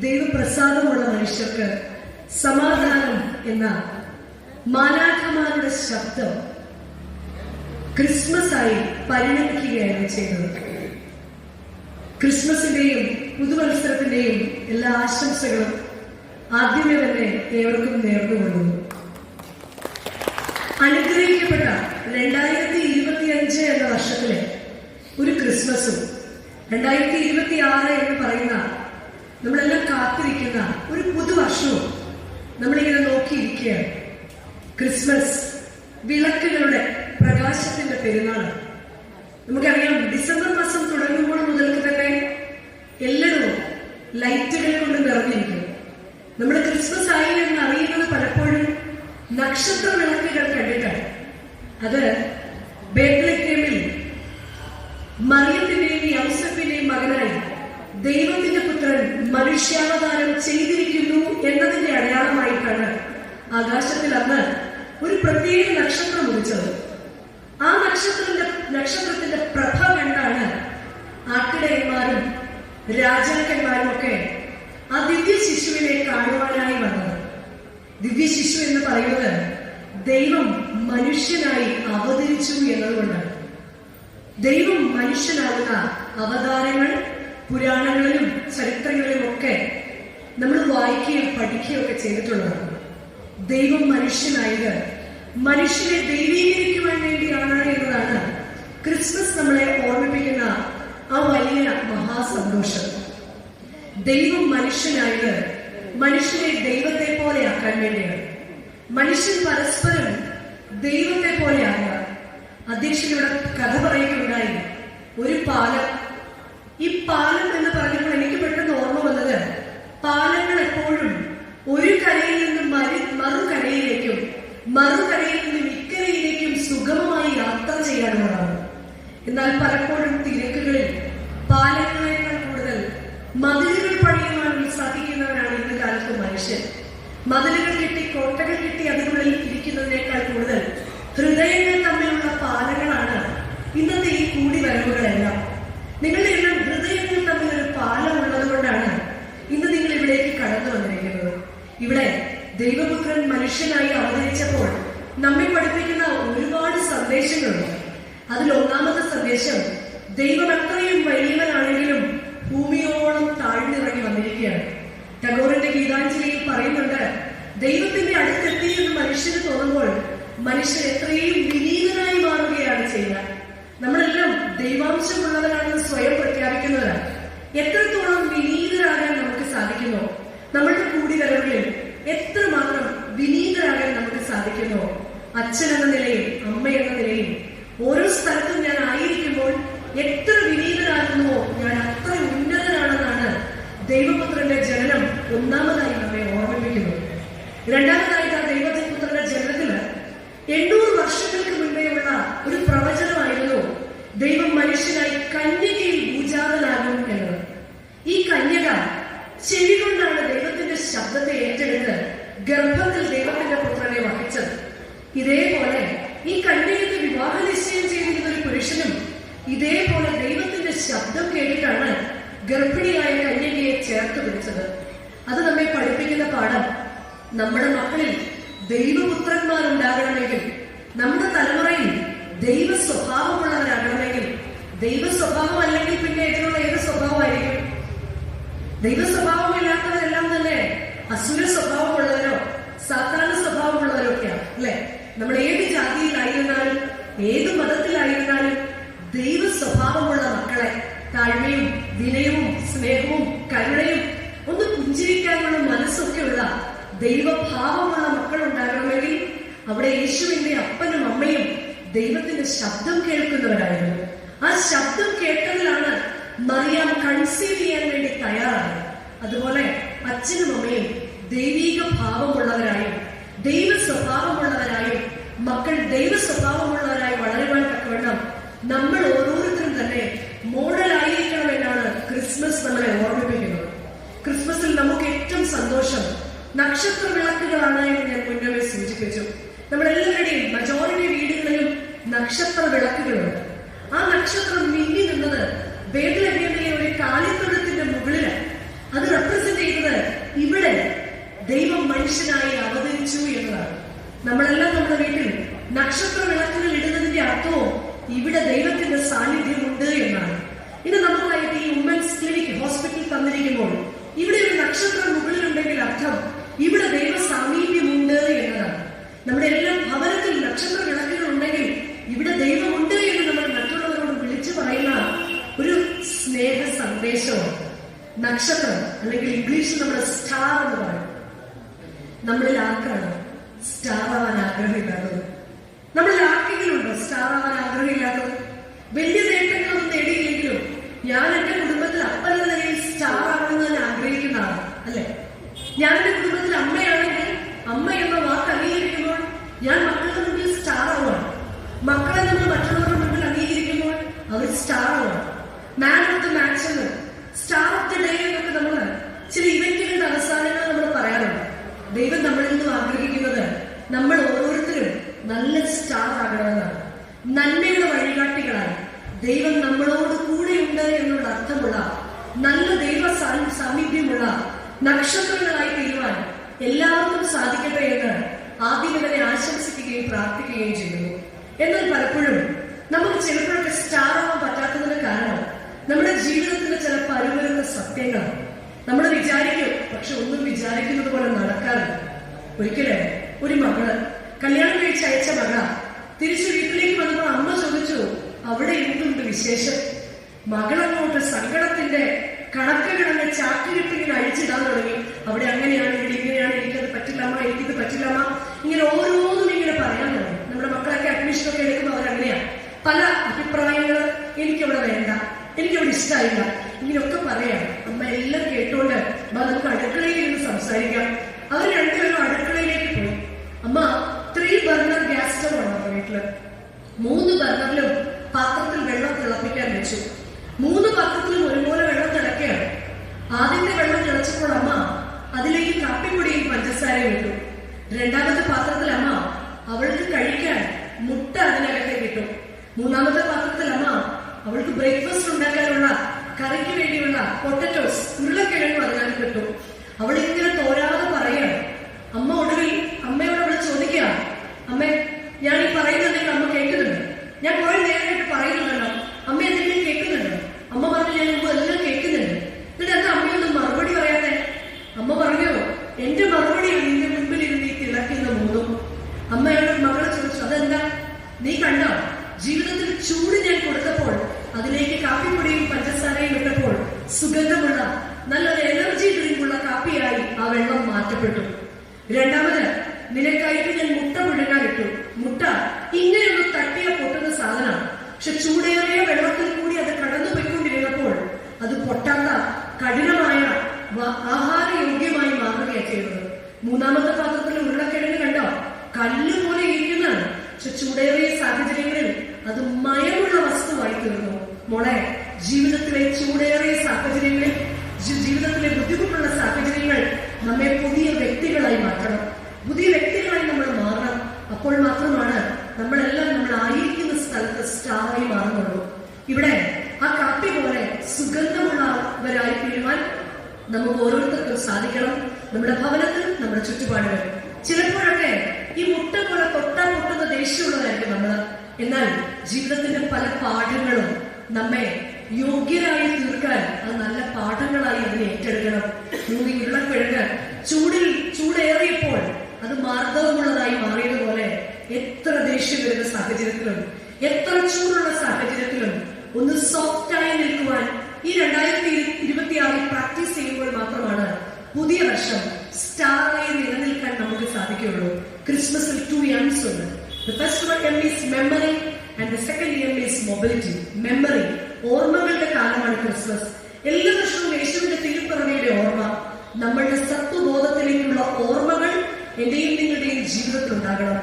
ദൈവപ്രസാദമുള്ള മനുഷ്യർക്ക് സമാധാനം എന്ന മാലാഖമാരുടെ ശബ്ദം ക്രിസ്മസ് ആയി പരിണമിക്കുകയാണ് ചെയ്തത്. ക്രിസ്മസിന്റെയും പുതുവത്സരത്തിന്റെയും എല്ലാ ആശംസകളും ആദ്യമേ തന്നെ ഏവർക്കും നേർന്നുകൊള്ളുന്നു. അനുഗ്രഹിക്കപ്പെട്ട 2025 എന്ന വർഷത്തിലെ ഒരു ക്രിസ്മസും 2026 എന്ന് പറയുന്ന നമ്മളെല്ലാം കാത്തിരിക്കുന്ന ഒരു പുതുവർഷവും നമ്മളിങ്ങനെ നോക്കിയിരിക്കുകയാണ്. ക്രിസ്മസ് വിളക്കുകളുടെ പ്രകാശത്തിന്റെ പെരുന്നാൾ. നമുക്കറിയാം, ഡിസംബർ മാസം തുടങ്ങുമ്പോൾ മുതൽക്ക് തന്നെ എല്ലായിടവും ലൈറ്റുകൾ കൊണ്ട് നിറഞ്ഞിരിക്കും. നമ്മൾ ക്രിസ്മസ് ആയി എന്ന് അറിയുന്നത് പലപ്പോഴും നക്ഷത്ര വിളക്കുകൾ കണ്ടിട്ടാണ്. അത് ബേത്ലഹേമിൽ മറിയത്തിന്റെയും യൗസേപ്പിന്റെയും മകനായി ദൈവത്തിന്റെ പുത്രൻ മനുഷ്യാവതാരം ചെയ്തിരിക്കുന്നു എന്നതിന്റെ അടയാളമായിട്ടാണ് ആകാശത്തിൽ അന്ന് ഒരു പ്രത്യേക നക്ഷത്രം ഉദിച്ചത്. ആ നക്ഷത്രത്തിന്റെ പ്രഭ കണ്ടാണ് ആട്ടിടയന്മാരും രാജാക്കന്മാരും ഒക്കെ ആ ദിവ്യ ശിശുവിനെ കാണുവാനായി വന്നത്. ദിവ്യ ശിശു എന്ന് പറയുന്നത് ദൈവം മനുഷ്യനായി അവതരിച്ചു എന്നതുകൊണ്ടാണ്. ദൈവം മനുഷ്യനാകുന്ന അവതാരങ്ങൾ പുരാണങ്ങളിലും ചരിത്രങ്ങളിലും ഒക്കെ നമ്മൾ വായിക്കുകയും പഠിക്കുകയും ഒക്കെ ചെയ്തിട്ടുള്ളതാണ്. ദൈവം മനുഷ്യനായത് മനുഷ്യനെ ദൈവീകരിക്കുവാൻ വേണ്ടിയാണ് എന്നതാണ് ക്രിസ്മസ് നമ്മളെ ഓർമ്മിപ്പിക്കുന്ന ആ വലിയ മഹാസന്തോഷം. ദൈവം മനുഷ്യനായത് മനുഷ്യനെ ദൈവത്തെ പോലെയാക്കാൻ വേണ്ടിയാണ്. മനുഷ്യൻ പരസ്പരം ദൈവത്തെ പോലെയാകുക. അധ്യക്ഷനോട് കഥ പറയുകയുണ്ടായി. ഒരു പാലം. ഈ പാലം എന്ന് പറഞ്ഞപ്പോൾ എനിക്ക് പെട്ടെന്ന് ഓർമ്മ വന്നത്, പാലങ്ങൾ എപ്പോഴും ഒരു കരയിൽ നിന്നും മറുകരയിലേക്കും മറുകരയിൽ നിന്നും ഇക്കരയിലേക്കും സുഗമമായി യാത്ര ചെയ്യാനുള്ളതാണ്. എന്നാൽ പലപ്പോഴും തിരക്കുകളിൽ പാലങ്ങളേക്കാൾ കൂടുതൽ മതിലുകൾ പണിയുവാൻ സാധിക്കുന്നവരാണ് ഇന്ന് കാലത്ത് മനുഷ്യൻ. മതിലുകൾ കെട്ടി കോട്ടകൾ കെട്ടി അതിനുള്ളിൽ ഇരിക്കുന്നതിനേക്കാൾ കൂടുതൽ ഹൃദയങ്ങൾ തമ്മിലുള്ള പാലങ്ങളാണ് ഇന്നത്തെ ഈ കൂടിവരവുകളെല്ലാം. നിങ്ങളുടെ എല്ലാം ഹൃദയങ്ങൾ തമ്മിലൊരു പാലം ഉള്ളത് കൊണ്ടാണ് ഇന്ന് നിങ്ങൾ ഇവിടേക്ക് കടന്നു വന്നിരിക്കുന്നത്. ഇവിടെ ദൈവപുത്രൻ മനുഷ്യനായി അവതരിച്ചപ്പോൾ നമ്മെ പഠിപ്പിക്കുന്ന ഒരുപാട് സന്ദേശങ്ങളുണ്ട്. അതിൽ ഒന്നാമത്തെ സന്ദേശം, ദൈവം എത്രയും വലിയവനാണെങ്കിലും ഭൂമിയോളം താഴ്ന്നിറങ്ങി വന്നിരിക്കുകയാണ്. ടാഗോറിന്റെ ഗീതാഞ്ജലിയിൽ പറയുന്നുണ്ട്, ദൈവത്തിന്റെ അടുത്തെത്തി എന്ന് മനുഷ്യന് തോന്നുമ്പോൾ മനുഷ്യൻ എത്രയും വിനീതനായി മാറുകയാണ് ചെയ്യുക. നമ്മളെല്ലാം ദൈവാംശമുള്ളവരാണെന്ന് സ്വയം പ്രഖ്യാപിക്കുന്നവരാണ്. എത്രത്തോളം വിനീതരാകാൻ നമുക്ക് സാധിക്കുന്നോ, നമ്മളുടെ കൂടിവരവുകളിൽ എത്രമാത്രം വിനീതരാകാൻ നമുക്ക് സാധിക്കുന്നോ, അച്ഛൻ എന്ന നിലയിൽ അമ്മ എന്ന നിലയിൽ ഓരോ സ്ഥലത്തും ഞാൻ ആയിരിക്കുമ്പോൾ എത്ര വിനീതരാകുന്നുവോ ഞാൻ അത്ര ഉന്നതനാണെന്നാണ് ദൈവപുത്രന്റെ ജനനം ഒന്നാമതായി നമ്മെ ഓർമ്മിപ്പിക്കുന്നത്. രണ്ടാമതായിട്ട് ആ ദൈവപുത്രന്റെ ജനനത്തില് 800 വർഷങ്ങൾക്ക് മുൻപേയുള്ള ഒരു പ്രവചനമായിരുന്നു ദൈവം മനുഷ്യനായി കന്യകയിൽ ഭൂജാതനാകും എന്നത്. ഈ കന്യക ചെവി കൊണ്ടാണ് ദൈവത്തിന്റെ ശബ്ദത്തെ ഏറ്റെടുത്ത് ഗർഭത്തിൽ ദൈവത്തിന്റെ പുത്രനെ വഹിച്ചത്. ഇതേപോലെ ഈ കന്യകയ്ക്ക് വിവാഹ നിശ്ചയം ചെയ്തിരുന്ന ഒരു പുരുഷനും ഇതേപോലെ ദൈവത്തിന്റെ ശബ്ദം കേട്ടിട്ടാണ് ഗർഭിണിയായ കന്യകയെ ചേർത്ത് പിടിച്ചത്. അത് നമ്മെ പഠിപ്പിക്കുന്ന പാഠം, നമ്മുടെ മക്കളിൽ ദൈവപുത്രന്മാരുണ്ടാകണമെങ്കിൽ, നമ്മുടെ തലമുറയിൽ ദൈവ സ്വഭാവമുള്ളവരാകണമെങ്കിൽ, ദൈവ സ്വഭാവം അല്ലെങ്കിൽ പിന്നെ ഇതിനുള്ള ഏത് സ്വഭാവമായിരിക്കും? ദൈവ സ്വഭാവമില്ലാത്തവരെല്ലാം തന്നെ അസുര സ്വഭാവമുള്ളവരോ സാധാരണ സ്വഭാവമുള്ളവരോ ഒക്കെയാണ്, അല്ലെ? നമ്മൾ ഏത് ജാതിയിലായിരുന്നാലും ഏത് മതത്തിലായിരുന്നാലും ദൈവ സ്വഭാവമുള്ള മക്കളെ, താഴ്മയും വിനയവും സ്നേഹവും കരുണയും ഒന്ന് പുഞ്ചിരിക്കാനുള്ള മനസ്സൊക്കെയുള്ള ദൈവഭാവമുള്ള മക്കൾ ഉണ്ടാകണമെങ്കിൽ അവിടെ യേശുവിന്റെ അപ്പനും അമ്മയും ദൈവത്തിന്റെ ശബ്ദം കേൾക്കുന്നവരായിരുന്നു. ആ ശബ്ദം കേട്ടതിലാണ് മറിയാം കൺസീവ് ചെയ്യാൻ വേണ്ടി തയ്യാറായത്. അതുപോലെ അച്ഛനും അമ്മയും ദൈവീക ഭാവമുള്ളവരായും ദൈവ സ്വഭാവമുള്ളവരായും മക്കൾ ദൈവ സ്വഭാവമുള്ളവരായി വളരുവാൻ തക്കവണ്ണം നമ്മൾ ഓരോരുത്തരും തന്നെ മോഡലായിരിക്കണമെന്നാണ് ക്രിസ്മസ് നമ്മളെ ഓർമ്മിപ്പിക്കുന്നത്. ക്രിസ്മസിൽ നമുക്ക് ഏറ്റവും സന്തോഷം നക്ഷത്ര വിളക്കുകളാണ് എന്ന് ഞാൻ മുന്നമേ സൂചിപ്പിച്ചു. നമ്മളെല്ലാവരുടെയും മജോറിറ്റി വീടുകളിലും നക്ഷത്ര വിളക്കുകളുണ്ട്. ആ നക്ഷത്രം മിന്നി നിന്നത് ബേത്ലഹേമിലെ ഒരു കാലിത്തൊഴുത്തിന്റെ മുകളിലാണ്. അത് റെപ്രസെന്റ് ചെയ്യുന്നത് നക്ഷത്ര വിളക്കുകൾ ഇടുന്നതിന്റെ അർത്ഥവും ഇവിടെ ദൈവത്തിന്റെ സാന്നിധ്യമുണ്ട് എന്നാണ്. ഇത് നമുക്കായിട്ട് ഈ വുമൻസ് ക്ലിനിക് ഹോസ്പിറ്റൽ തന്നിരിക്കുമ്പോൾ ഇവിടെ ഒരു നക്ഷത്രം മുകളിലുണ്ടെങ്കിൽ അർത്ഥം ഇവിടെ ദൈവ സാമീപ്യമുണ്ട് എന്നതാണ്. നമ്മുടെ എല്ലാം ഭവനത്തിൽ നക്ഷത്ര വിളക്കുകൾ ഉണ്ടെങ്കിൽ ഇവിടെ ദൈവമുണ്ട് എന്ന് നമ്മൾ മറ്റുള്ളവരോട് വിളിച്ചു പറയുന്ന ഒരു സ്നേഹ സന്ദേശമാണ്. നക്ഷത്രം അല്ലെങ്കിൽ ഇംഗ്ലീഷിൽ നമ്മുടെ സ്റ്റാർ എന്ന് പറയും. നമ്മളിൽ ആർക്കാണ് സ്റ്റാർ ആവാൻ ആഗ്രഹമില്ലാത്തത്? നമ്മളിൽ ആർക്കെങ്കിലുണ്ടോ സ്റ്റാർ ആവാൻ ആഗ്രഹമില്ലാത്തത്? വലിയ നേട്ടങ്ങളൊന്നും നേടിയില്ലെങ്കിലും ഞാൻ എന്റെ കുടുംബത്തിൽ അപ്പനെന്ന നിലയിൽ സ്റ്റാർ ആവണമെന്ന് ഞാൻ ആഗ്രഹിക്കുന്ന ആളാണ്, അല്ലെ? ഞാൻ എന്റെ കുടുംബത്തിൽ അമ്മയാണെങ്കിൽ അമ്മ എന്ന വാക്ക് അംഗീകരിക്കുമ്പോൾ ഞാൻ മക്കളുടെ മുന്നിൽ സ്റ്റാർ ആവുകയാണ്. മക്കളെ നമ്മൾ മറ്റുള്ളവരുടെ മുന്നിൽ അംഗീകരിക്കുമ്പോൾ അവർ സ്റ്റാർ ആവുകയാണ്. മാൻ ഓഫ് ദ മാച്ച് എന്ന്, സ്റ്റാർ ഓഫ് ദ ഡേ എന്നൊക്കെ നമ്മൾ ചില ഇവന്റുകളുടെ അവസാനങ്ങൾ നമ്മൾ പറയാറുണ്ട്. ദൈവം നമ്മളിൽ നിന്നും ആഗ്രഹിക്കുന്നത് നമ്മൾ ഓരോരുത്തരും നല്ല സ്റ്റാർ ആകണമെന്നാണ്. നന്മയുടെ വഴികാട്ടികളായി ദൈവം നമ്മളോട് കൂടെയുണ്ട് എന്നുള്ള അർത്ഥമുള്ള നല്ല ദൈവ സാമീപ്യമുള്ള നക്ഷത്രങ്ങളായി തീരുവാൻ എല്ലാവർക്കും സാധിക്കട്ടെ എന്ന് ആദ്യം തന്നെ ആശംസിക്കുകയും പ്രാർത്ഥിക്കുകയും ചെയ്യുന്നു. എന്നാൽ പലപ്പോഴും നമുക്ക് ചിലപ്പോഴൊക്കെ സ്റ്റാർ ആവാൻ പറ്റാത്തതിന് കാരണം നമ്മുടെ ജീവിതത്തിലെ ചില പരുവരുന്ന സത്യങ്ങൾ നമ്മൾ വിചാരിക്കും, പക്ഷെ ഒന്നും വിചാരിക്കുന്നത് പോലെ നടക്കാറില്ല. ഒരിക്കലും ഒരു മകള് കല്യാണം കഴിച്ച് അയച്ച മകള തിരിച്ചു വീട്ടിലേക്ക് വന്നപ്പോൾ അമ്മ ചോദിച്ചു, അവിടെ എന്തുണ്ട് വിശേഷം? മകളങ്ങോട്ട് സങ്കടത്തിന്റെ കണക്കുകളങ്ങ് ചാക്കിലിട്ടിങ്ങനെ അഴിച്ചിടാൻ തുടങ്ങി. അവിടെ അങ്ങനെയാണ്, ഇവിടെ ഇങ്ങനെയാണ്, എനിക്കത് പറ്റില്ലമ്മ, എനിക്കിത് പറ്റില്ലമ്മ, ഇങ്ങനെ ഓരോന്നും ഇങ്ങനെ പറയാൻ തുടങ്ങി. നമ്മുടെ മക്കളൊക്കെ അഡ്മിഷനൊക്കെ എടുക്കുമ്പോൾ അവരങ്ങനെയാണ്. പല അഭിപ്രായങ്ങള്, എനിക്കവിടെ വേണ്ട, എനിക്കവിടെ ഇഷ്ടമായില്ല, ഇങ്ങനെയൊക്കെ പറയാം. അമ്മ എല്ലാം കേട്ടോണ്ട് നമുക്ക് അടുക്കളയിൽ ഇരുന്ന് സംസാരിക്കാം. അവർ രണ്ടുപേരും അടുക്കളയിലേക്ക് പോയി. അമ്മ 3 ബർണർ ഗ്യാസ് സ്റ്റവ് ആണ് വീട്ടില്. 3 ബർണറിലും പാത്രത്തിൽ വെള്ളം തിളപ്പിക്കാൻ വെച്ചു. 3 പാത്രത്തിലും ഒരുപോലെ വെള്ളം തിളക്കുകയാണ്. ആദ്യത്തെ വെള്ളം തിളച്ചപ്പോൾ അമ്മ അതിലേക്ക് കാപ്പിപ്പൊടിയും പഞ്ചസാരയും ഇട്ടു. രണ്ടാമത്തെ പാത്രത്തിൽ അമ്മ അവൾക്ക് കഴിക്കാൻ മുട്ട അതിനകത്തേക്ക് ഇട്ടു. മൂന്നാമത്തെ പാത്രത്തിൽ അമ്മ അവൾക്ക് ബ്രേക്ക്ഫാസ്റ്റ് ഉണ്ടാക്കാനുള്ള കറിക്ക് വേണ്ടിയുള്ള പൊട്ടറ്റോസ്, ഉരുളക്കിഴങ്ങും അതിനകത്ത് ഇട്ടു. അവൾ ഇങ്ങനെ തോരാതെ പറയാണ്. അമ്മ ഒടുവിൽ അമ്മയോട് അവൾ ചോദിക്കുക, അമ്മേ ഞാൻ ഈ പറയുന്നുണ്ടെങ്കിൽ അമ്മ കേൾക്കുന്നുണ്ട്? ഞാൻ കുറെ നേരമായിട്ട് പറയുന്നുണ്ടല്ലോ, അമ്മ എന്തെങ്കിലും കേൾക്കുന്നുണ്ടോ? അമ്മ പറഞ്ഞു, ഞാൻ മുമ്പ് എല്ലാം കേൾക്കുന്നുണ്ട്. എന്നിട്ട് എന്താ അമ്മയൊന്നും മറുപടി പറയാതെ? അമ്മ പറഞ്ഞോ, എന്റെ മറുപടിയാണ് നിന്റെ മുമ്പിൽ ഇരുന്ന് ഈ തിളക്കുന്ന മൂന്നും. അമ്മയോട് മകളെ ചോദിച്ചു, അതെന്താ? നീ കണ്ടോ, ജീവിതത്തിൽ ചൂട് ഞാൻ കൊടുത്തപ്പോൾ അതിലേക്ക് കാപ്പിപ്പൊടിയും പഞ്ചസാരയും ഇട്ടപ്പോൾ സുഗന്ധമുള്ള നല്ലൊരു എനർജി ഡ്രിങ്കുള്ള കാപ്പിയായി ആ വെള്ളം മാറ്റപ്പെട്ടു. രണ്ടാമത്, നിനക്കായിട്ട് ഞാൻ മുട്ട പുഴുങ്ങാനിട്ടു. മുട്ട ഇങ്ങനെയൊന്ന് തട്ടിയ പൊട്ടുന്ന സാധനമാണ്. പക്ഷെ ചൂടേറിയ വെള്ളത്തിൽ കൂടി അത് കടന്നുപോയിക്കൊണ്ടിരുന്നപ്പോൾ അത് പൊട്ടാത്ത കഠിനമായ ആഹാരയോഗ്യമായി മാറുകയാണ് ചെയ്യുന്നത്. മൂന്നാമത്തെ പാത്രത്തിൽ ഉരുളക്കിഴങ്ങ് കണ്ടോ, കല്ലുപോലെ ഇരിക്കുന്നതാണ്. പക്ഷെ ചൂടേറിയ സാഹചര്യങ്ങളിൽ അത് മയമുള്ള വസ്തുവായി തീർന്നു. മോളെ, ജീവിതത്തിലെ ചൂടേറിയ സാഹചര്യങ്ങളിൽ, ജീവിതത്തിലെ ബുദ്ധിമുട്ടുള്ള സാഹചര്യങ്ങൾ നമ്മെ പുതിയ വ്യക്തികളായി മാറ്റണം. പുതിയ വ്യക്തികളായി നമ്മൾ മാറണം. അപ്പോൾ മാത്രമാണ് നമ്മളെല്ലാം നമ്മൾ ആയിരിക്കുന്ന സ്ഥലത്ത് സ്റ്റാറായി മാറുന്നുള്ളൂ. ഇവിടെ ആ കാപ്പി പോലെ സുഗന്ധമുള്ളവരായി തീരുവാൻ നമുക്ക് ഓരോരുത്തർക്കും സാധിക്കണം. നമ്മുടെ ഭവനത്തിൽ, നമ്മുടെ ചുറ്റുപാടുകൾ. ചിലപ്പോഴൊക്കെ ഈ മുട്ട പോലെ തൊട്ടാൽ പൊട്ടുന്ന ദേഷ്യമുള്ളവരായിരിക്കും നമ്മൾ. എന്നാൽ ജീവിതത്തിന്റെ പല പാഠങ്ങളും നമ്മെ യോഗ്യരായി തീർക്കാൻ അത് നല്ല പാഠങ്ങളായി അതിനെ ഏറ്റെടുക്കണം. 3 ഉരുളക്കിഴങ്ങ് ചൂടേറിയപ്പോൾ അത് മാർദ്ദവമുള്ളതായി മാറിയതുപോലെ എത്ര ദേഷ്യം വരുന്ന സാഹചര്യത്തിലും എത്ര ചൂടുള്ള സാഹചര്യത്തിലും ഒന്ന് സോഫ്റ്റായി നിൽക്കുവാൻ ഈ 2026 പ്രാക്ടീസ് ചെയ്യുമ്പോൾ മാത്രമാണ് പുതിയ വർഷം സ്റ്റാറായി നിലനിൽക്കാൻ നമുക്ക് സാധിക്കുകയുള്ളൂ. ക്രിസ്മസിൽ 2 M's ഉണ്ട്. The first one M is memory and the second M is mobility. Memory, ഓർമ്മകളുടെ കാലമാണ് ക്രിസ്മസ്. എല്ലാ വർഷവും യേശുവിന്റെ തിരുപ്പിറവിയുടെ ഓർമ്മ, നമ്മളുടെ സത്വബോധത്തിലേക്കുള്ള ഓർമ്മകൾ എന്റെയും നിങ്ങളുടെയും ജീവിതത്തിൽ ഉണ്ടാകണം.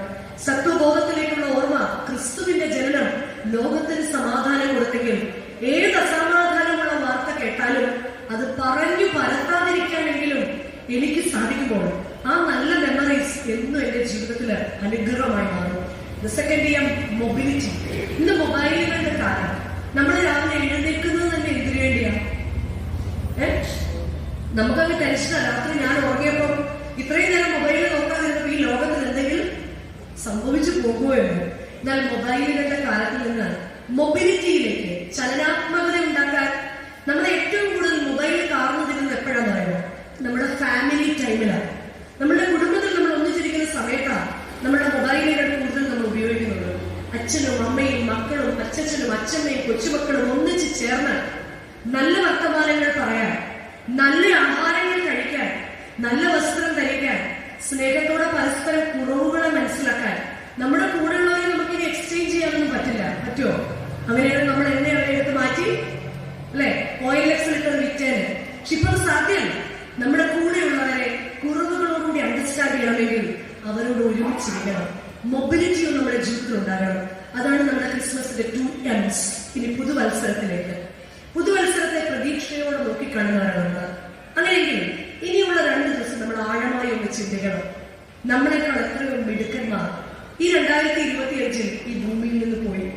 സത്വബോധത്തിലേക്കുള്ള ഓർമ്മ, ക്രിസ്തുവിന്റെ ജനനം ലോകത്തിന് സമാധാനം കൊടുത്തെങ്കിൽ ഏത് അസമാധാനമുള്ള വാർത്ത കേട്ടാലും അത് പറഞ്ഞു പരത്താതിരിക്കാനെങ്കിലും എനിക്ക് സാധിക്കുമ്പോൾ ആ നല്ല മെമ്മറീസ് എന്നും എന്റെ ജീവിതത്തിൽ അനുഗ്രഹമായി മാറും. The second M, mobility. ഇന്ന് മൊബൈലുകളുടെ കാലം. നമ്മൾ രാവിലെ എഴുന്നേൽക്കുന്നത് തന്നെ എന്തിനു വേണ്ടിയാണ്? നമുക്കങ്ങ് ടെൻഷനാണ്. രാത്രി ഞാൻ ഉറങ്ങിയപ്പോൾ ഇത്രയും നേരം മൊബൈലിൽ നോക്കാതിരുന്നപ്പോൾ ഈ ലോകത്തിൽ എന്തെങ്കിലും സംഭവിച്ചു പോകുമോ എന്ന്. എന്നാൽ മൊബൈലുകളുടെ കാലത്ത് നിന്ന് മൊബിലിറ്റിയിലേക്ക്, ചലനാത്മകത ഉണ്ടാക്കാൻ നമ്മളെ ഏറ്റവും കൂടുതൽ മൊബൈൽ കാർന്നതിരുന്നത് എപ്പോഴാന്ന് പറയുന്നത് നമ്മുടെ ഫാമിലി ടൈമിലാണ്. നമ്മുടെ കുടുംബത്തിൽ നമ്മൾ ഒന്നിച്ചിരിക്കുന്ന സമയത്താണ് നമ്മുടെ മൊബൈലുകൾ കൂടുതൽ നമ്മൾ ഉപയോഗിക്കുന്നത്. അച്ഛനും അമ്മയും മക്കളും അച്ഛനും അച്ഛമ്മയും കൊച്ചുമക്കളും ഒന്നിച്ച് ചേർന്ന് നല്ല വർത്തമാനങ്ങൾ പറയാൻ, നല്ല ആഹാരങ്ങൾ കഴിക്കാൻ, നല്ല വസ്ത്രം ധരിക്കാൻ, സ്നേഹത്തോടെ പരസ്പരം കുറവുകളെ മനസ്സിലാക്കാൻ നമ്മുടെ കൂടെയുള്ളവരെ നമുക്കിനി എക്സ്ചേഞ്ച് ചെയ്യാനൊന്നും പറ്റില്ല. പറ്റുമോ? അങ്ങനെയാണ് നമ്മൾ എന്നെ അവിടെ എടുത്ത് മാറ്റി അല്ലെ OLX ഇട്ടത് വിറ്റേന്. പക്ഷെ ഇപ്പൊ സാധ്യമല്ല. നമ്മുടെ കൂടെയുള്ളവരെ കുറവുകളോടുകൂടി അണ്ടർസ്റ്റാൻഡ് ചെയ്യണമെങ്കിൽ അവരോട് ഒരുമിച്ചിരിക്കണം. മൊബിലിറ്റി നമ്മുടെ ജീവിതത്തിൽ ഉണ്ടാകണം. അതാണ് നമ്മുടെ ക്രിസ്മസിന്റെ 2 M's. ഇനി പുതുവത്സരത്തിലേക്ക്, പുതുവത്സരത്തെ പ്രതീക്ഷയോടെ നോക്കിക്കാണുന്നവരാണ് നമ്മൾ. അങ്ങനെയെങ്കിൽ ഇനിയുള്ള 2 ദിവസം നമ്മൾ ആഴമായി ഒന്ന് ചിന്തിക്കണം. നമ്മളെക്കാൾ എത്രയോ മിടുക്കന്മാർ ഈ 2025 ഈ ഭൂമിയിൽ നിന്ന് പോയി.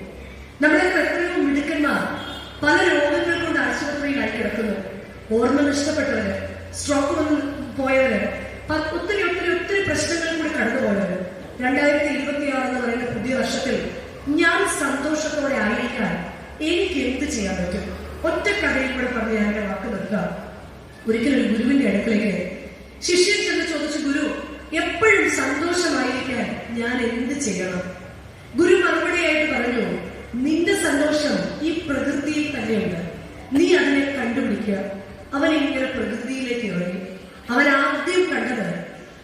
നമ്മളെക്കാൾ എത്രയോ മിടുക്കന്മാർ പല രോഗങ്ങൾ കൊണ്ട് ആശുപത്രിയിലായി കിടക്കുന്നു. ഓർമ്മ നഷ്ടപ്പെട്ടവര്, സ്ട്രോക്ക് വന്ന് പോയവര്, ഒത്തിരി ഒത്തിരി ഒത്തിരി പ്രശ്നങ്ങൾ കൂടി കടന്നുപോയവര്. 2026 എന്ന് പറയുന്ന പുതിയ വർഷത്തിൽ ഞാൻ സന്തോഷത്തോടെ ആയിരിക്കാൻ എനിക്ക് എന്ത് ചെയ്യാൻ പറ്റും? ഒറ്റ കഥയിൽ കൂടെ പറഞ്ഞ് ഞാൻ എന്റെ വാക്ക് നിർത്താം. ഒരിക്കലും ഒരു ഗുരുവിന്റെ അടുക്കളേക്ക് ശിഷ്യൻ ചെന്ന് ചോദിച്ചു, ഗുരു, എപ്പോഴും സന്തോഷമായിരിക്കാൻ ഞാൻ എന്ത് ചെയ്യണം? ഗുരു മറുപടിയായിട്ട് പറഞ്ഞു, നിന്റെ സന്തോഷം ഈ പ്രകൃതിയിൽ തന്നെയുണ്ട്. നീ അതിനെ കണ്ടുപിടിക്കുക. അവൻ ഇങ്ങനെ പ്രകൃതിയിലേക്ക് ഇറങ്ങി. അവൻ ആദ്യം കണ്ടത്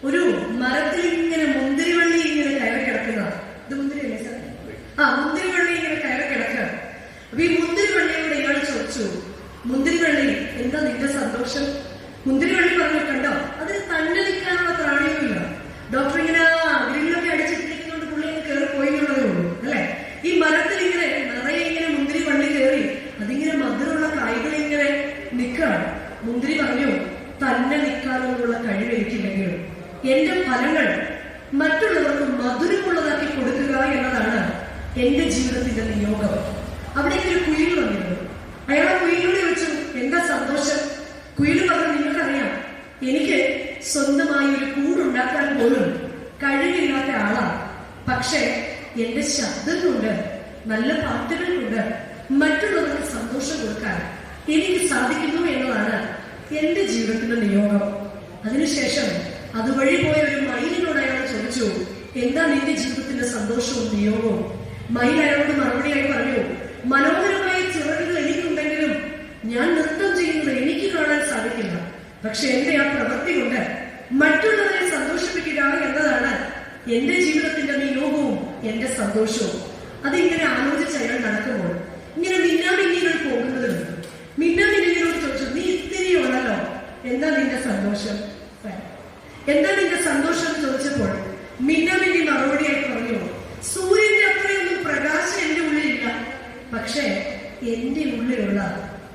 ഒരു മരത്തിൽ ഇങ്ങനെ മുന്തിരിവള്ളി ഇങ്ങനെ കയറി കിടക്കുന്ന, ഇത് മുന്തിരിയല്ലേ സാർ? മുന്തിരിവള്ളി ഇങ്ങനെ കയറി കിടക്കുക. അപ്പൊ ഈ മുന്തിരിവള്ളിയോട് ഇയാൾ ചോദിച്ചു, മുന്തിരിവള്ളി, എന്താ നിന്റെ സന്തോഷം? മുന്തിരിവള്ളി പറഞ്ഞു, കണ്ടോ, അതിന് തന്നെ നിൽക്കാനുള്ള ത്രാണിയുമില്ല. ഡോക്ടർ ഇങ്ങനെ ഗ്രില്ലൊക്കെ അടിച്ചിട്ടിരിക്കുന്നതുകൊണ്ട് പുള്ളി കയറി പോയി എന്നുള്ളതേ ഉള്ളൂ അല്ലെ. ഈ മരത്തിൽ ഇങ്ങനെ നിറയെ ഇങ്ങനെ മുന്തിരി വള്ളി കയറി അതിങ്ങനെ മധുരമുള്ള കായ്കൾ ഇങ്ങനെ നിൽക്കുകയാണ്. മുന്തിരി പറഞ്ഞു, തന്നെ നിൽക്കാനുള്ള കഴിവ് എനിക്കില്ലെങ്കിലും എന്റെ ഫലങ്ങൾ മറ്റുള്ളവർക്ക് മധുരമുള്ളതാക്കി കൊടുക്കുക എന്നതാണ് എന്റെ ജീവിതത്തിന്റെ നിയോഗം. അവിടേക്ക് ഒരു കുയിൽ വന്നിരുന്നു. അയാൾ കുയിലിനോട് ചോദിച്ചു, എന്താ സന്തോഷം? കുയിൽ പറഞ്ഞു, നിങ്ങൾക്കറിയാം, എനിക്ക് സ്വന്തമായി ഒരു കൂടുണ്ടാക്കാൻ പോലും കഴിവില്ലാത്ത ആളാണ്. പക്ഷെ എന്റെ ശബ്ദം കൊണ്ട്, നല്ല പാട്ടുകൾ കൊണ്ട് മറ്റുള്ളവർക്ക് സന്തോഷം കൊടുക്കാൻ എനിക്ക് സാധിക്കുന്നു എന്നതാണ് എന്റെ ജീവിതത്തിന്റെ നിയോഗം. അതിനുശേഷം അതുവഴി പോയ ഒരു മയിലിനോട് അയാൾ ചോദിച്ചു, എന്താ നിന്റെ ജീവിതത്തിന്റെ സന്തോഷവും നിയോഗവും? മയിൽ അയാളോട് മറുപടിയായി പറഞ്ഞു, മനോഹരമായ ചിറകുകൾ എനിക്കുണ്ടെങ്കിലും ഞാൻ നൃത്തം ചെയ്യുന്നത് എനിക്ക് കാണാൻ സാധിക്കില്ല. പക്ഷെ എന്റെ ആ പ്രവൃത്തി കൊണ്ട് മറ്റുള്ളവരെ സന്തോഷിപ്പിക്കുക എന്നതാണ് എന്റെ ജീവിതത്തിന്റെ നിയോഗവും എന്റെ സന്തോഷവും. അതിങ്ങനെ ആലോചിച്ച് അയാൾ നടക്കുമ്പോൾ ഇങ്ങനെ മിന്നാമിന്നികൾ പോകുന്നതുണ്ട്. മിന്നാമിന്നിനോട് ചോദിച്ചു, നീ ഇത്തിരി ഉള്ളല്ലോ, എന്താ നിന്റെ സന്തോഷം? എന്താ നിന്റെ സന്തോഷം എന്ന് ചോദിച്ചപ്പോൾ മിന്നാമിന്നി മറുപടിയായി പറഞ്ഞു, സൂര്യന്റെ അത്രയൊന്നും പ്രകാശം എന്റെ ഉള്ളിലില്ല. പക്ഷെ എന്റെ ഉള്ളിലുള്ള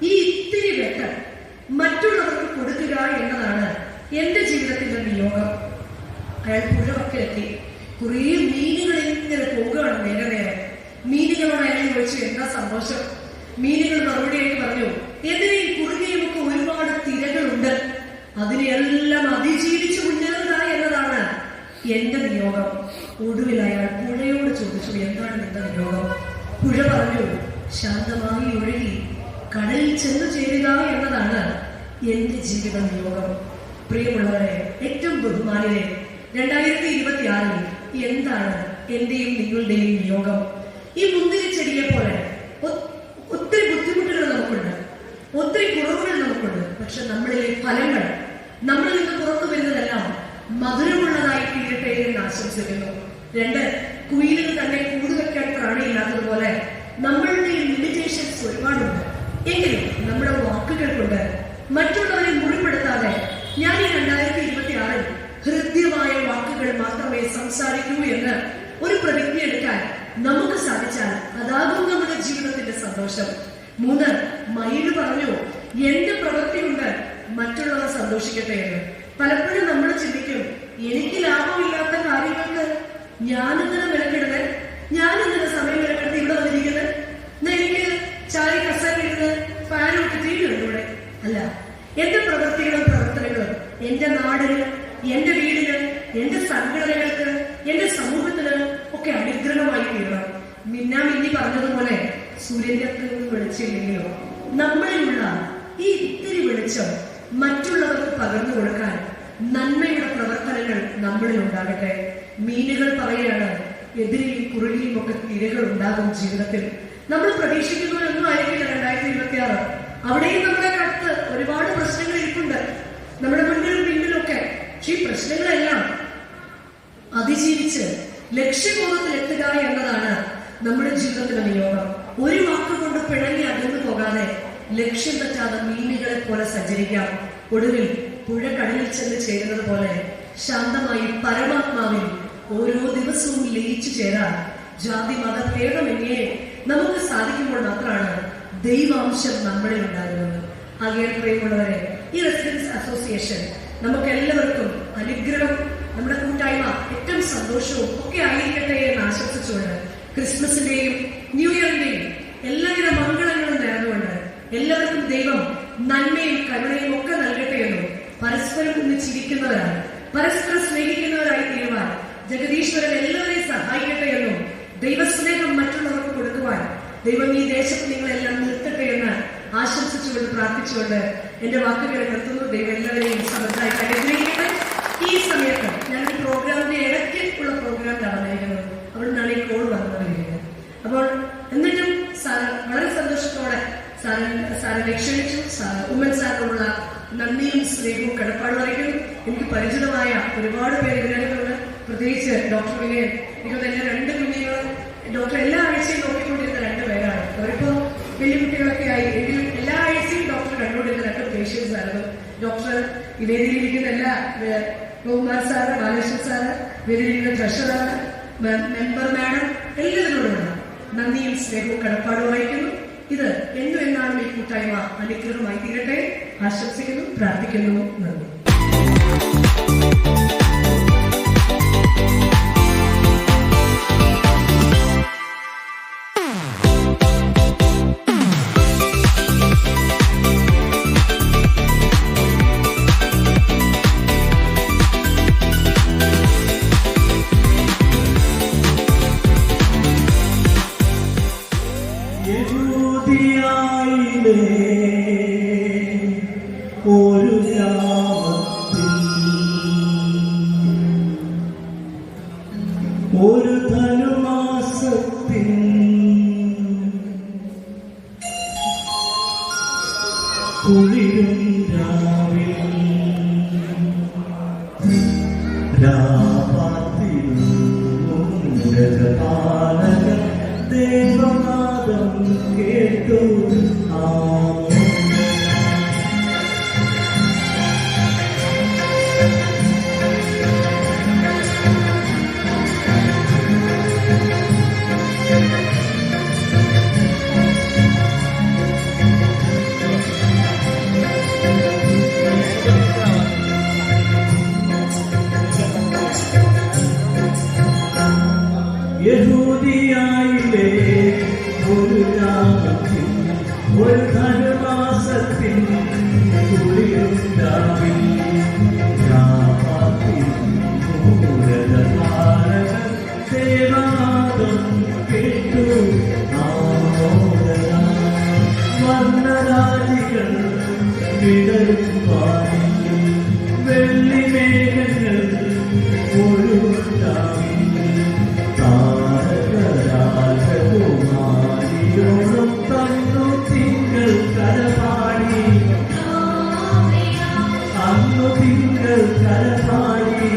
ഈ ഇത്തിരി വെട്ടം മറ്റുള്ളവർക്ക് കൊടുക്കുക എന്നതാണ് എന്റെ ജീവിതത്തിന്റെ നിയോഗം. അയാൾ പുഴവക്കിലെത്തി. കുറേ മീനുകൾ ഇങ്ങനെ പോകുകയാണ് നേരെ നേരെ. മീനുകളോട് അയാൾ ചോദിച്ചു, എന്താ സന്തോഷം? മീനുകൾ മറുപടിയായിട്ട് പറഞ്ഞു, എതിരെയും കുറുകയും ഒക്കെ ഒരുപാട് തിരകളുണ്ട്, അതിനെയെല്ലാം അതിജീവിച്ച് മുന്നേറുക എന്നതാണ് എന്റെ നിയോഗം. ഒടുവിൽ അയാൾ പുഴയോട് ചോദിച്ചു, എന്താണ് നിന്റെ നിയോഗം? പുഴ പറഞ്ഞു, ശാന്തമായി ഒഴുകി കടലിൽ ചെന്നു ചേരുക എന്നതാണ് എന്റെ ജീവിത നിയോഗം. പ്രിയമുള്ളവരെ, ഏറ്റവും ബഹുമാനിയെ, 2026 എന്താണ് എന്റെയും നിങ്ങളുടെയും നിയോഗം? ഈ മുന്തിരി ചെടിയെ പോലെ ഒത്തിരി ബുദ്ധിമുട്ടുകൾ നമുക്കുണ്ട്, ഒത്തിരി കുറവുകൾ നമുക്കുണ്ട്. പക്ഷെ നമ്മളിലെ ഫലങ്ങൾ, നമ്മളിൽ നിന്ന് പുറത്തു വരുന്നതെല്ലാം മധുരമുള്ളതായി തീരട്ടെ എന്ന് ആശംസിക്കുന്നു. 2, കുയിലിന് തന്നെ കൂടുവെക്കാൻ പ്രാണിയില്ലാത്തതുപോലെ നമ്മളുടെ ലിമിറ്റേഷൻസ് ഒരുപാടുണ്ട്. എങ്കിലും നമ്മുടെ വാക്കുകൾ കൊണ്ട് മറ്റുള്ളവരെ മുറിപ്പെടുത്താതെ ഞാൻ ഈ 2026 ഹൃദ്യമായ വാക്കുകൾ മാത്രമേ സംസാരിക്കൂ എന്ന് ഒരു പ്രതിജ്ഞ എടുക്കാൻ നമുക്ക് സാധിച്ചാൽ അതാകും നമ്മുടെ ജീവിതത്തിന്റെ സന്തോഷം. 3, മയിൽ പറഞ്ഞു, എന്റെ പ്രവൃത്തി കൊണ്ട് മറ്റുള്ളവർ സന്തോഷിക്കട്ടെ എന്ന്. പലപ്പോഴും നമ്മൾ ചിന്തിക്കും, എനിക്ക് ലാഭമില്ലാത്ത കാര്യങ്ങൾക്ക് ഞാനെന്തിനാ വിലക്കെടുത്ത്, ഞാനെന്തിനാ സമയം വിലക്കെടുത്ത് ഇവിടെ വന്നിരിക്കുന്നത്, എനിക്ക് ചായ കസാരയിരുന്ന് ഫാൻ ഇട്ട് TV ഉണ്ട്. അല്ല, എന്റെ പ്രവൃത്തികളും പ്രവർത്തനങ്ങളും എന്റെ നാടിന്, എന്റെ വീടിന്, എന്റെ സംഘടനകൾക്ക്, എന്റെ സമൂഹത്തിന് ഒക്കെ അനുഗ്രഹമായി തീരണം. മിന്നി പറഞ്ഞതുപോലെ സൂര്യന്റെ അത്രയൊന്നും വെളിച്ചില്ലെങ്കിലോ നമ്മളിലുള്ള ഈ ഇത്തിരി വെളിച്ചം മറ്റുള്ളവർക്ക് പകർന്നു കൊടുക്കാൻ നന്മയുടെ പ്രവർത്തനങ്ങൾ നമ്മളിൽ ഉണ്ടാകട്ടെ. മീനുകൾ പറയാണ്, എതിരെയും കുറുകിയും ഒക്കെ തിരകൾ ഉണ്ടാകും ജീവിതത്തിൽ. നമ്മൾ പ്രതീക്ഷിക്കുന്നവരൊന്നും ആയിരിക്കില്ല 2026. അവിടെയും നമ്മുടെ കത്ത് ഒരുപാട് പ്രശ്നങ്ങൾ ഇരിപ്പുണ്ട്, നമ്മുടെ മുന്നിലും പിന്നിലൊക്കെ. പക്ഷെ ഈ പ്രശ്നങ്ങളെല്ലാം അതിജീവിച്ച് ലക്ഷ്യബോധത്തിൽ എത്തുക എന്നതാണ് നമ്മുടെ ജീവിതത്തിലെ നിയോഗം. ഒരു വാക്കുകൊണ്ട് പിഴങ്ങി അകന്നു പോകാതെ ലക്ഷ്യം തെറ്റാതെ മീനുകളെ പോലെ സഞ്ചരിക്കാം. ഒടുവിൽ പുഴ കടലിൽ ചെന്ന് ചേരുന്നത് പോലെ ശാന്തമായി പരമാത്മാവിൽ ഓരോ ദിവസവും ലയിച്ചു ചേരാൻ ജാതി മതഭേദമെന്നേ നമുക്ക് സാധിക്കുമ്പോൾ മാത്രമാണ് ദൈവാംശം നമ്മളിൽ ഉണ്ടാകുന്നത്. ആകെ പ്രിയമുള്ളവരെ, ഈ റെസിഡൻസ് അസോസിയേഷൻ നമുക്ക് എല്ലാവർക്കും അനുഗ്രഹം, നമ്മുടെ കൂട്ടായ്മ ഏറ്റവും സന്തോഷവും ഒക്കെ ആയിരിക്കട്ടെ എന്ന് ആശംസിച്ചുകൊണ്ട് ക്രിസ്മസിന്റെയും ന്യൂ ഇയറിന്റെയും എല്ലാവിധ മംഗളങ്ങളും നേർന്നുകൊണ്ട് എല്ലാവർക്കും ദൈവം നന്മയും കരുണയും ഒക്കെ നൽകട്ടെ എന്നും പരസ്പരം ഒന്ന് ചിരിക്കുന്നവരാണ്, പരസ്പരം സ്നേഹിക്കുന്നവരായി തീരുവാൻ ജഗദീശ്വരൻ എല്ലാവരെയും സഹായിക്കട്ടെ എന്നും ദൈവസ്നേഹം മറ്റുള്ളവർക്ക് കൊടുക്കുവാൻ ദൈവം ഈ ദേശത്ത് നിങ്ങളെല്ലാം നിർത്തട്ടെ എന്ന് ആശംസിച്ചുകൊണ്ട് പ്രാർത്ഥിച്ചുകൊണ്ട് എന്റെ വാക്കുകളെ നിർത്തുന്നു. ദൈവം എല്ലാവരെയും സമൃദ്ധമായിട്ട് അനുഗ്രഹിക്കട്ടെ. ഈ സമയത്ത് ഞാൻ ഈ പ്രോഗ്രാമിന്റെ ഇടയ്ക്കുള്ള പ്രോഗ്രാം നടന്നിരിക്കുന്നത്, അവിടെ നിന്നാണ് ഈ കോൾ വന്നുകൊണ്ടിരിക്കുന്നത്. അപ്പോൾ എന്നിട്ടും വളരെ സന്തോഷത്തോടെ സാറിനെ ക്ഷണിച്ചു. ഉമ്മൻ സാറിനോടുള്ള നന്ദിയും സ്നേഹവും കടപ്പാട് വരയ്ക്കുന്നു. എനിക്ക് പരിചിതമായ ഒരുപാട് പേര് ഇതിനകത്തുണ്ട്, പ്രത്യേകിച്ച് ഡോക്ടർ വിനയൻ. എനിക്ക് എന്റെ 2 കുഞ്ഞുങ്ങൾ ഡോക്ടർ എല്ലാ ആഴ്ചയും നോക്കിക്കൊണ്ടിരുന്ന 2 പേരാണ്. അവരിപ്പോ വലിയ കുട്ടികളൊക്കെ ആയി, എങ്കിലും എല്ലാ ആഴ്ചയും ഡോക്ടർ കണ്ടുകൊണ്ടിരുന്ന 2 പേഷ്യൻസ് ആയിരുന്നു. ഡോക്ടർ ഈ വേദിയിലിരിക്കുന്ന എല്ലാ ഗോകുമാർ സാറ്, ബാലകൃഷ്ണൻ സാറ്, വേദിയിലിരിക്കുന്ന ട്രഷറർ, മെമ്പർ മാഡം, എല്ലാവരോടുമുള്ള നന്ദിയും സ്നേഹവും കടപ്പാട് വഹിക്കുന്നു. ഇത് എന്നും എന്നാണ് ഈ കൂട്ടായ്മ അനുഗ്രഹമായി തീരട്ടെ ആശംസിക്കുന്നു, പ്രാർത്ഥിക്കുന്നു. നന്ദി. ഒരു ഗ്രാമത്തിൽ ഒരു ധനുമാസത്തിൽ കുളിരും രാവിൽ രാപാത്തിരുപാലക ദേവനാദം കേട്ടു. യഹൂദിയായിലെ ഒരു ഗ്രാമത്തിൽ ഒരു ധനുമാസത്തിൽ കുളിരും രാവിൽ ദേവനാദം കേട്ടു. വർണ്ണരാജികൾ വിടരും പാടി, വെള്ളിമേഘങ്ങൾ ഒഴുകുണ്ടാവി, താരകരാജകുമാരിയോളം തന്നു തിങ്കൾ കരപാടി, അന്നു തിങ്കൾ കരപാടി.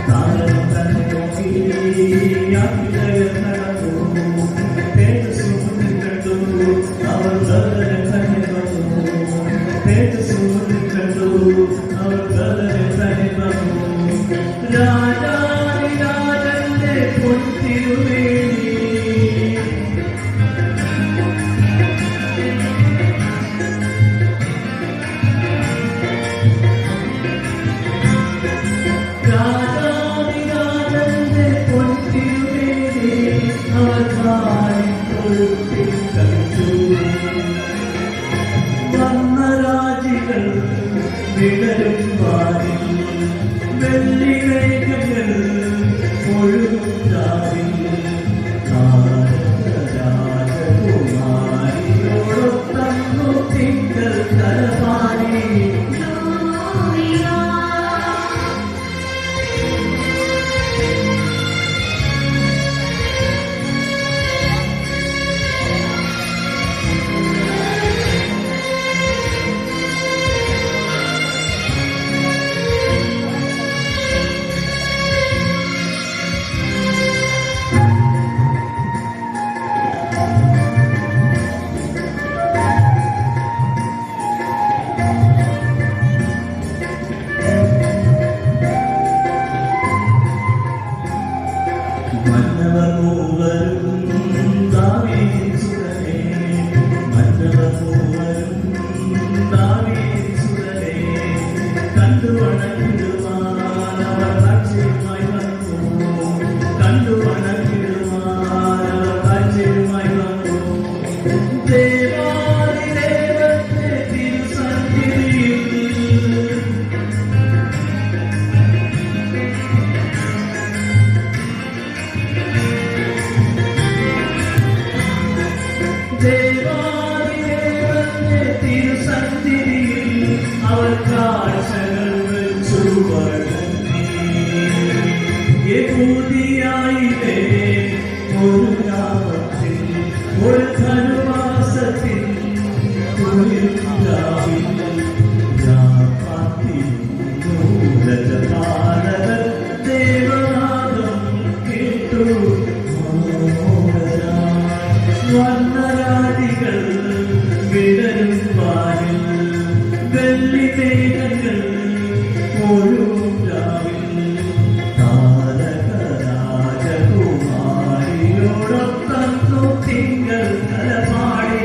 താരം തന്നെ നോക്കി പൊൻതിരുമേനി രാജാതിരാജന്റെ പൊൻതിരുമേനി അവർ കാണിക്കൊടുത്തി കളിച്ചു വർണ്ണരാജികൾ വിടരും വാരിൽ വെള്ളിമേഘങ്ങൾ ഒഴുകും രാവിൽ രാജകുമാരിയോടൊത്തന്നു തിങ്കൾ കരപാടി മന്നവർ മൂവരും ദാവീദിൻ സുതനേ മന്നവർ മൂവരും ദാവീദിൻ സുതനേ കണ്ടു വണങ്ങിടുവാൻ അവർ കാഴ്ചയുമായി വന്നു കണ്ടു വണങ്ങിടുവാൻ അവർ കാഴ്ചയുമായി വന്നു ദേവാദിദേവന്റെ തിരുസന്നിധിയിൽ ദേവാദിദേവന്റെ തിരുസന്നിധിയിൽ അവർ കാഴ്ചകൾ വെച്ചു വണങ്ങി യഹൂദിയായിലെ ഒരു ഗ്രാമത്തിൽ ഒരു ധനുമാസത്തിൽ കുളിർരാവിൽ രജപാലകർ ദേവനാദം കേട്ടു വർണ്ണരാജികൾ വിടരും വാനിൽ വെള്ളിമേഘങ്ങൾ ഒഴുകും രാവിൽ താരകരാജകുമാരിയോടൊത്തന്നു തിങ്കൾ കരപാടി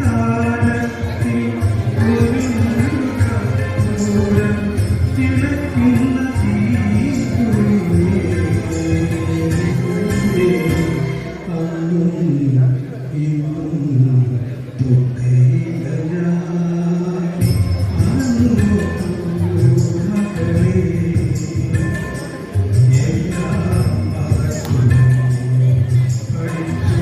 താളത്തിൽ ഒരു കർപ്പൂരം തിളയ്ക്കുന്ന തീക്കുഴിയേ. അന്നും ഇന്നും ദുഃഖിതരായി അന്നു മകളേ. എല്ലാം മറന്നു പഠിച്ചു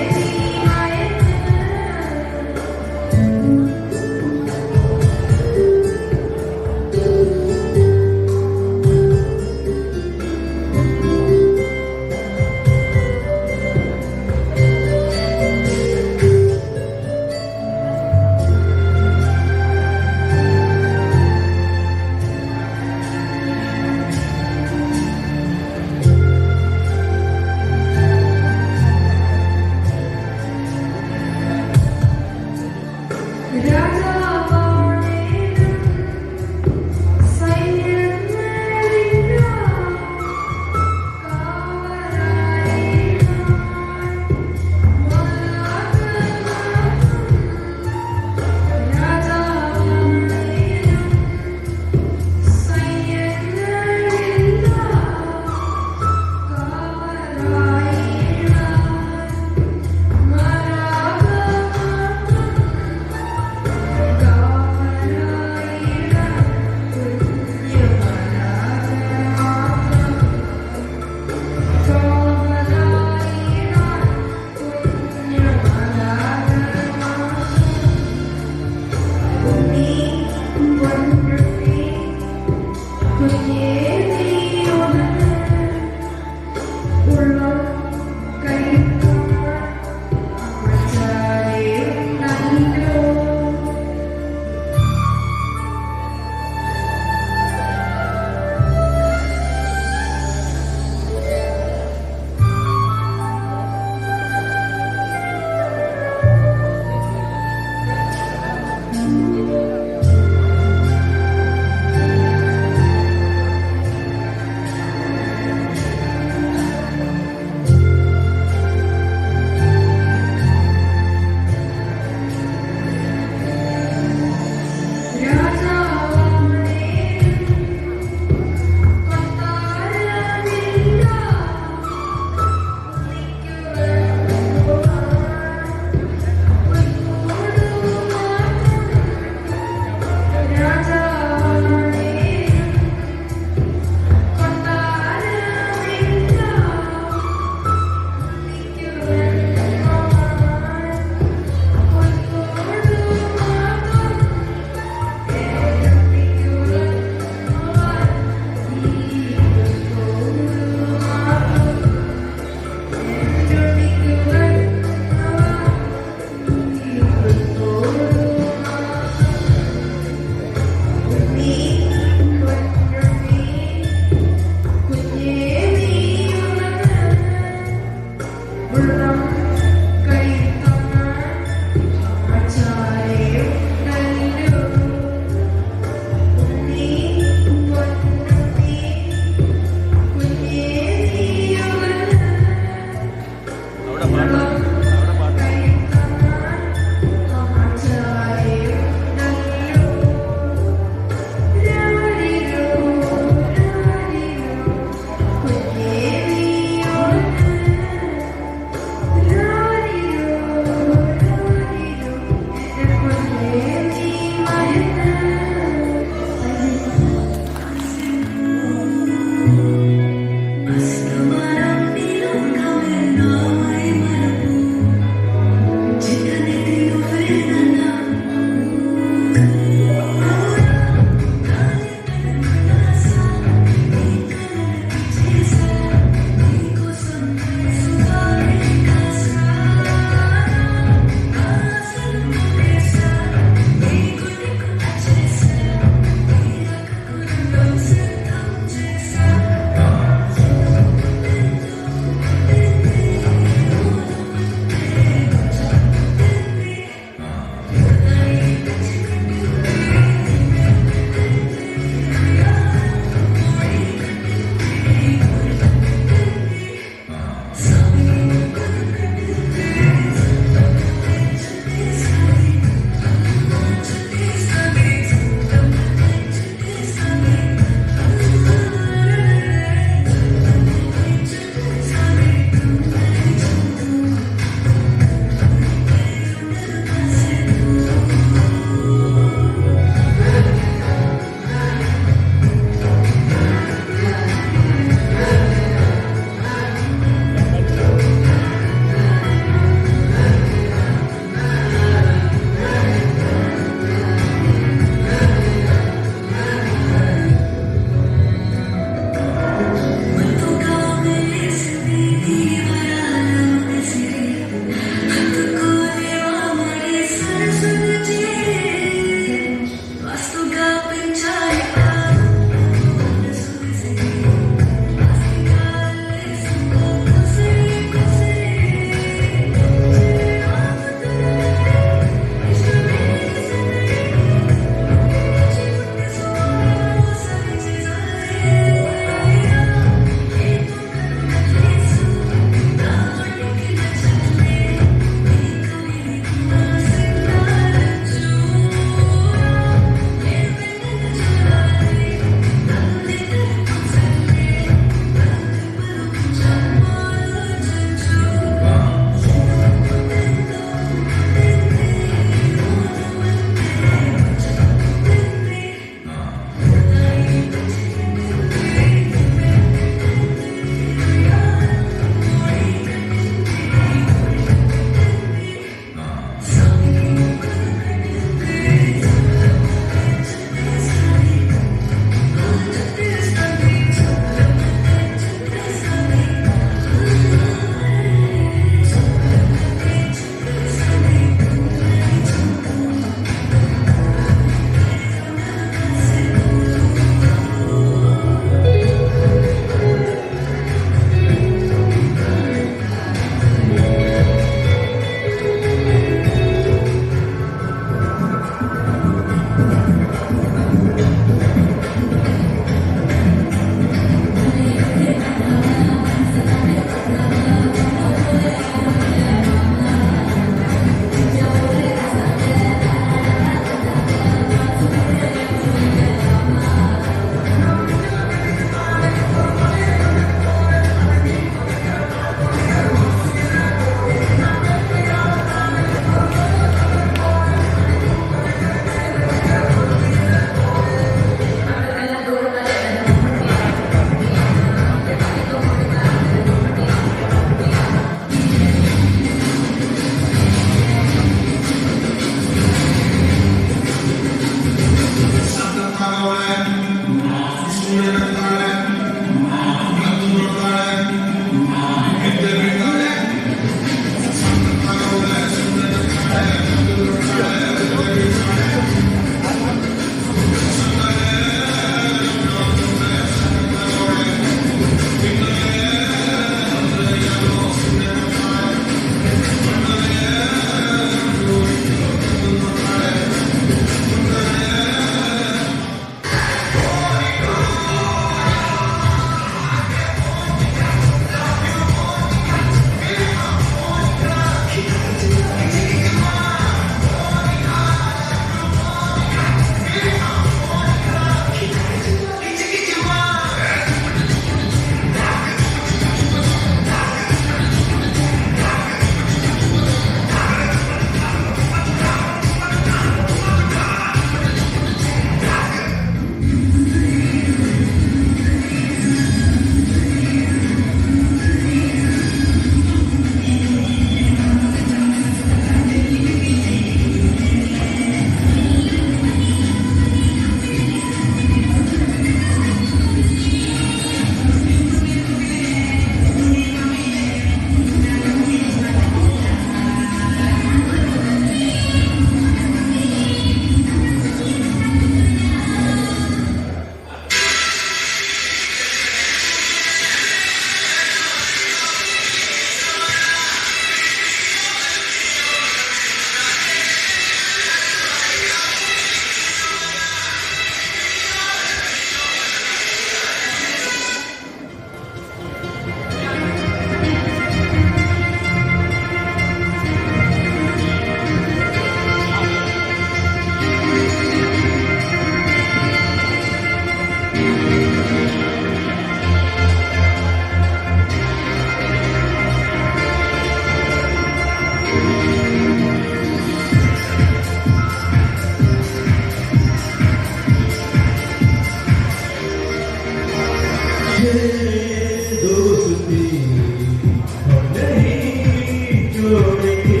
छोड़ेंगे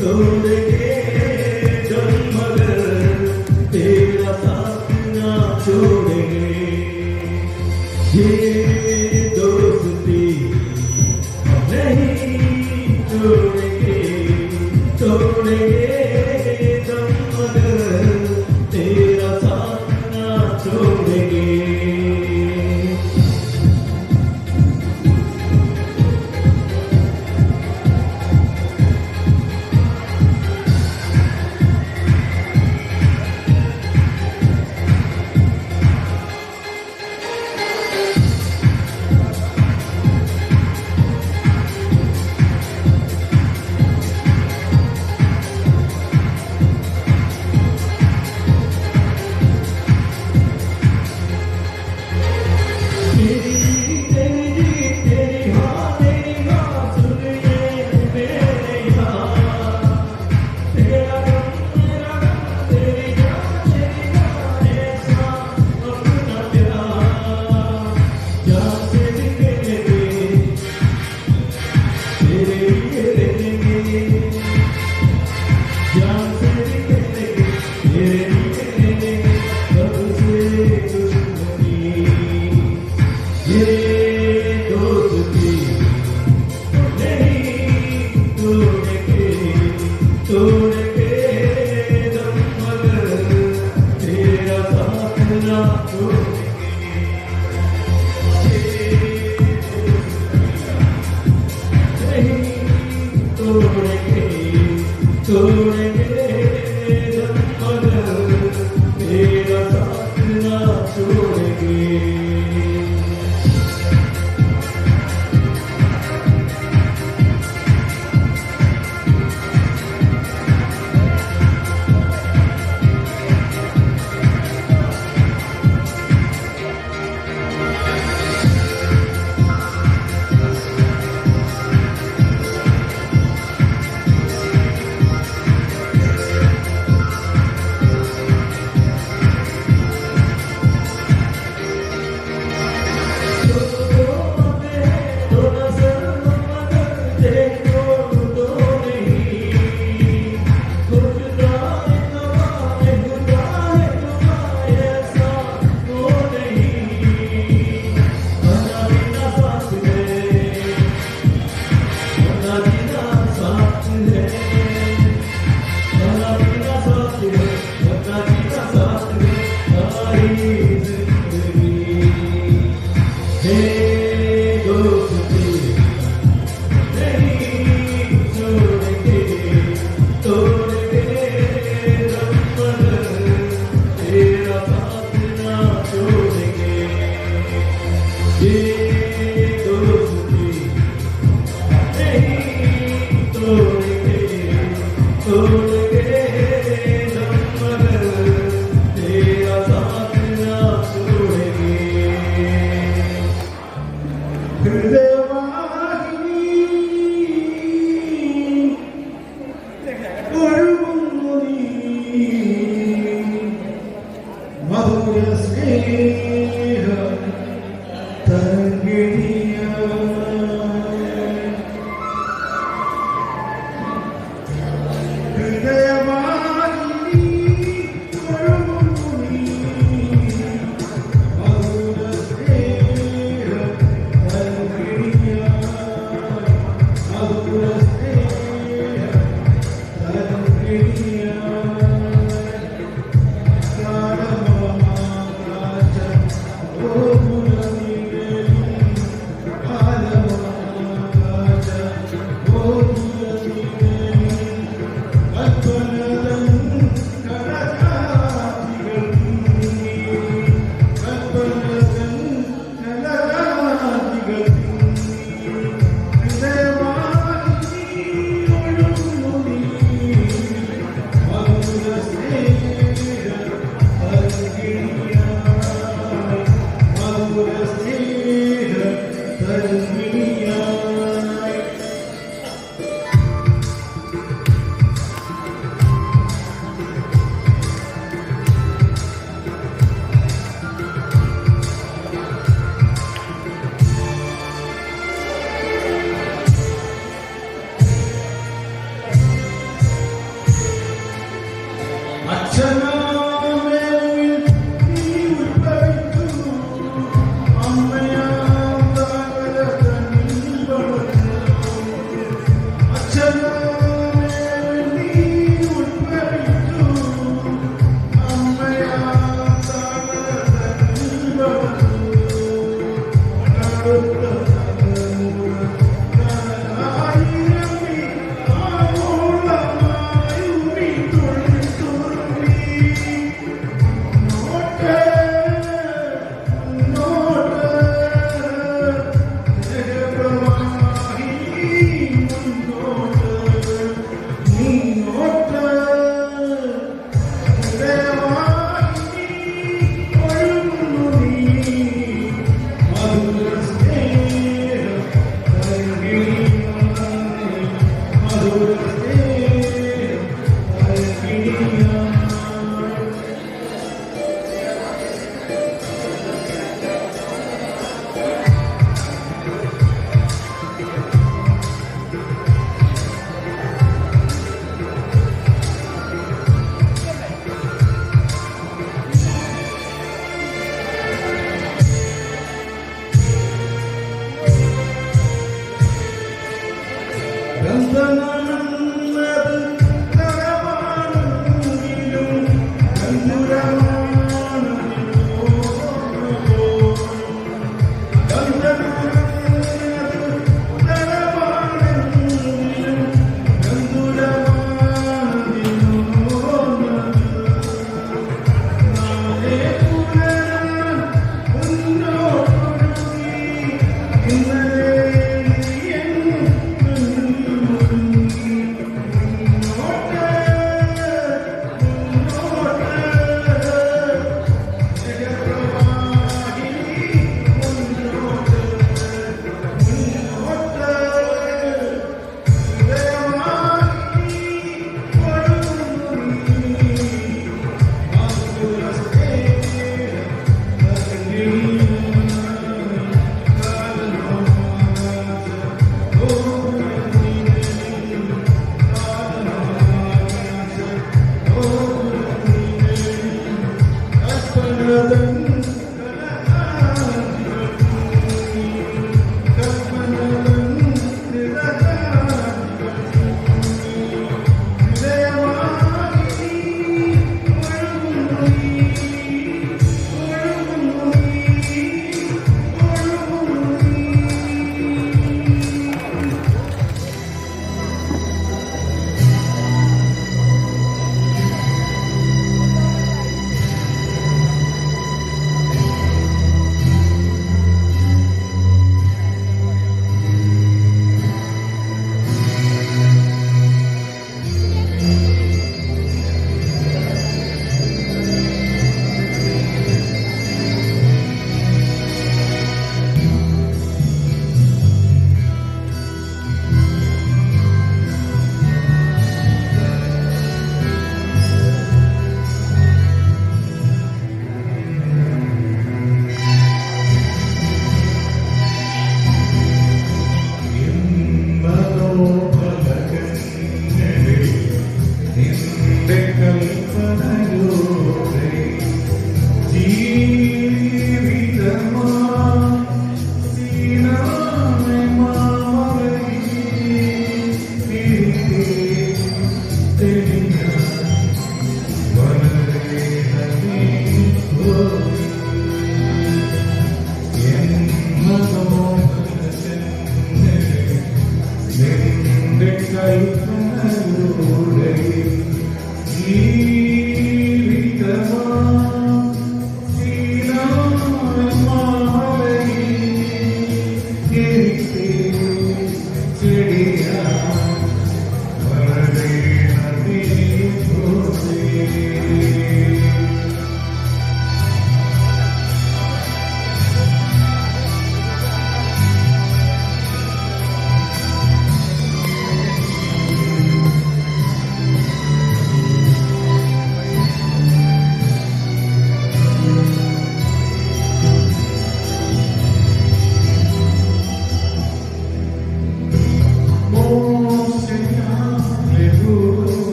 तोड़ेंगे जब मगर तेरा साथ ना छोड़ेंगे ये दोस्ती नहीं छोड़ेंगे तोड़ेंगे जब मगर तेरा साथ ना छोड़ेंगे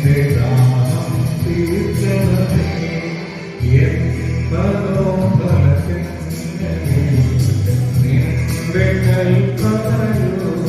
എന്റെ ദാഹം തീർക്കണമേ നിന്റെ കൽപ്പനയോടെ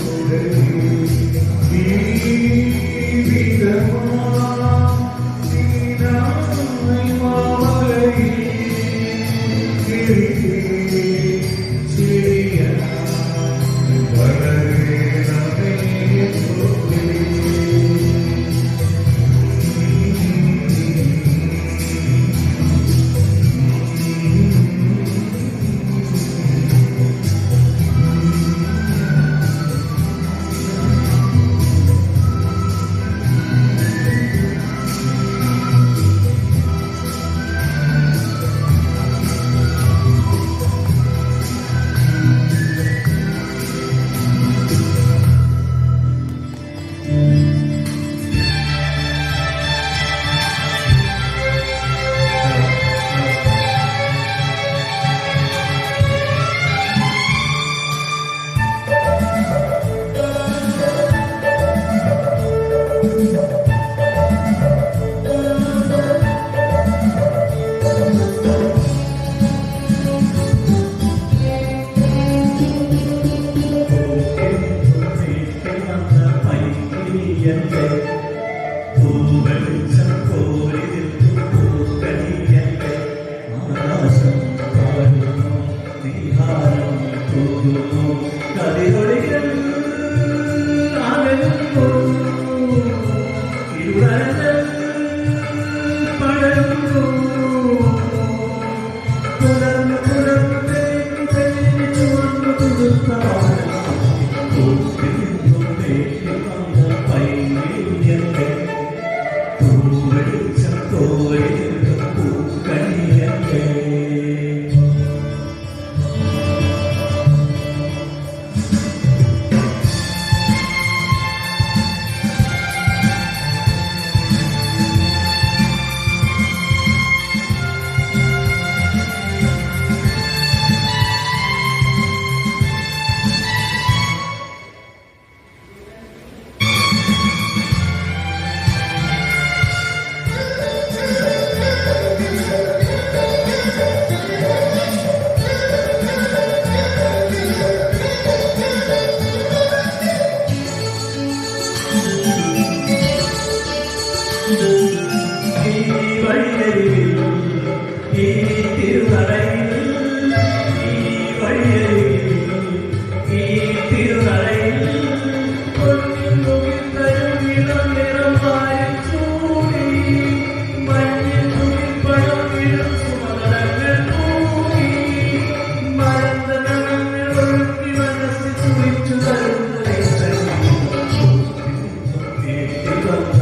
Thank you.